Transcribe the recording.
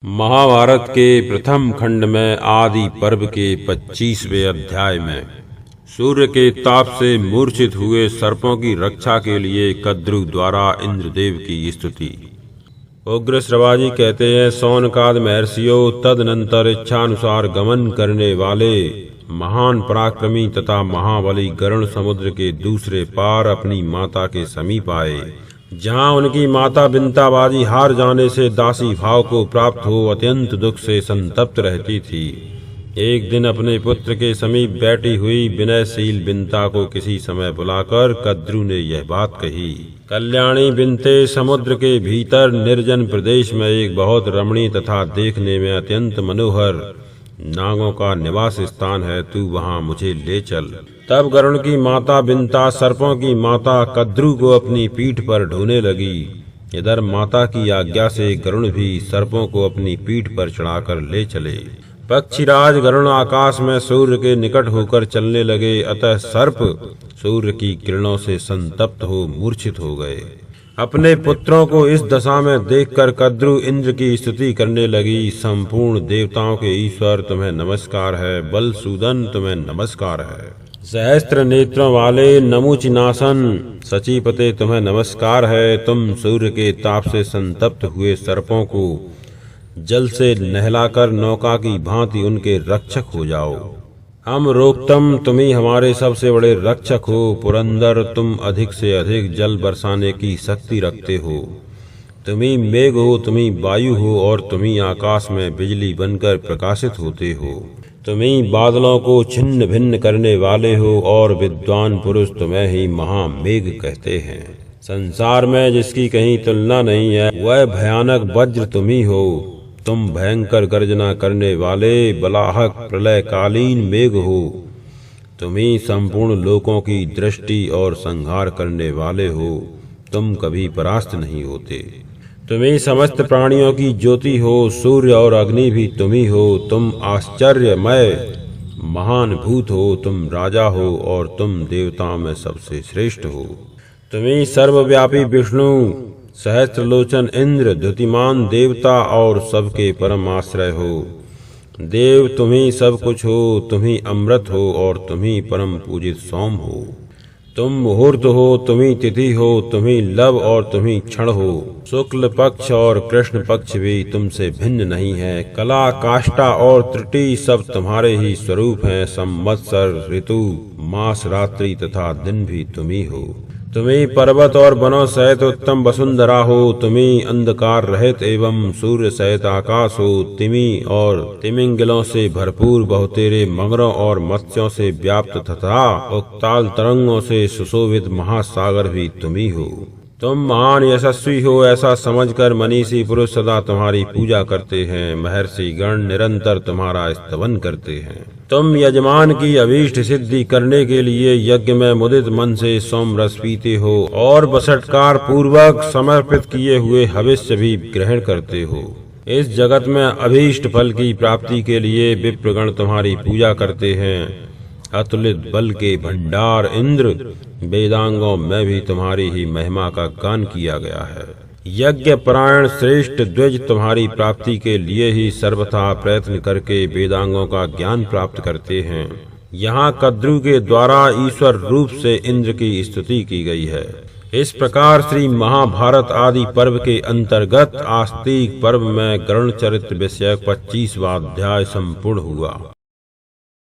महाभारत के प्रथम खंड में आदि पर्व के 25वें अध्याय में सूर्य के ताप से मूर्छित हुए सर्पों की रक्षा के लिए कद्रु द्वारा इंद्रदेव की स्तुति। उग्र श्रवाजी कहते हैं, सौनकाद महर्षियों, तदनंतर इच्छानुसार गमन करने वाले महान पराक्रमी तथा महाबली गरुण समुद्र के दूसरे पार अपनी माता के समीप आए, जहाँ उनकी माता बिंताबाजी हार जाने से दासी भाव को प्राप्त हो अत्यंत दुख से संतप्त रहती थी। एक दिन अपने पुत्र के समीप बैठी हुई विनयशील बिंता को किसी समय बुलाकर कद्रु ने यह बात कही। कल्याणी बिंते, समुद्र के भीतर निर्जन प्रदेश में एक बहुत रमणीय तथा देखने में अत्यंत मनोहर नागों का निवास स्थान है, तू वहाँ मुझे ले चल। तब गरुण की माता बिंता सर्पों की माता कद्रु को अपनी पीठ पर ढोने लगी। इधर माता की आज्ञा से गरुण भी सर्पों को अपनी पीठ पर चढ़ाकर ले चले। पक्षीराज गरुण आकाश में सूर्य के निकट होकर चलने लगे, अतः सर्प सूर्य की किरणों से संतप्त हो मूर्छित हो गए। अपने पुत्रों को इस दशा में देखकर कद्रु इंद्र की स्तुति करने लगी। संपूर्ण देवताओं के ईश्वर तुम्हें नमस्कार है, बल सूदन तुम्हें नमस्कार है, सहस्त्र नेत्रों वाले नमुचिनासन सचीपते तुम्हें नमस्कार है। तुम सूर्य के ताप से संतप्त हुए सर्पों को जल से नहलाकर नौका की भांति उनके रक्षक हो जाओ। हम रोक्तम, तुम ही हमारे सबसे बड़े रक्षक हो। पुरंदर, तुम अधिक से अधिक जल बरसाने की शक्ति रखते हो। तुम ही मेघ हो, तुम ही वायु हो और तुम ही आकाश में बिजली बनकर प्रकाशित होते हो। तुम ही बादलों को छिन्न भिन्न करने वाले हो और विद्वान पुरुष तुम्हें ही महामेघ कहते हैं। संसार में जिसकी कहीं तुलना नहीं है, वह भयानक वज्र तुम ही हो। तुम भयंकर गर्जना करने वाले बलाहक प्रलयकालीन मेघ हो। तुम ही संपूर्ण लोकों की दृष्टि और संहार करने वाले हो। तुम कभी परास्त नहीं होते। तुम ही समस्त प्राणियों की ज्योति हो। सूर्य और अग्नि भी तुम ही हो। तुम आश्चर्यमय महान भूत हो। तुम राजा हो और तुम देवताओं में सबसे श्रेष्ठ हो। तुम ही सर्वव्यापी विष्णु, सहस्त्रलोचन इंद्र, द्युतिमान देवता और सबके परम आश्रय हो। देव, तुम ही सब कुछ हो। तुम ही अमृत हो और तुम ही परम पूजित सोम हो। तुम मुहूर्त हो, तुम ही तिथि हो। तुम ही लव और तुम ही क्षण हो। शुक्ल पक्ष और कृष्ण पक्ष भी तुमसे भिन्न नहीं है। कला, काष्ठा और त्रुटि सब तुम्हारे ही स्वरूप हैं। संवत्सर, ऋतु, मास, रात्रि तथा दिन भी तुम ही हो। तुम ही पर्वत और वनों सहित उत्तम वसुंधरा हो। तुम ही अंधकार रहित एवं सूर्य सहित आकाश हो। तिमि और तिमिंगलों से भरपूर बहुतेरे मगरों और मत्स्यों से व्याप्त तथा उक्ताल तरंगों से सुशोभित महासागर भी तुम ही हो। तुम महान यशस्वी हो, ऐसा समझकर मनीषी पुरुष सदा तुम्हारी पूजा करते हैं। महर्षि गण निरंतर तुम्हारा स्तवन करते हैं। तुम यजमान की अभीष्ट सिद्धि करने के लिए यज्ञ में मुदित मन से सोम रस पीते हो और बसटकार पूर्वक समर्पित किए हुए हविष्य भी ग्रहण करते हो। इस जगत में अभीष्ट फल की प्राप्ति के लिए विप्रगण तुम्हारी पूजा करते हैं। अतुलित बल के भंडार इंद्र, वेदांगों में भी तुम्हारी ही महिमा का गान किया गया है। यज्ञ परायण श्रेष्ठ द्विज तुम्हारी प्राप्ति के लिए ही सर्वथा प्रयत्न करके वेदांगों का ज्ञान प्राप्त करते हैं। यहाँ कद्रु के द्वारा ईश्वर रूप से इंद्र की स्तुति की गई है। इस प्रकार श्री महाभारत आदि पर्व के अंतर्गत आस्तिक पर्व में गरुण चरित्र विषयक 25वां अध्याय संपूर्ण हुआ।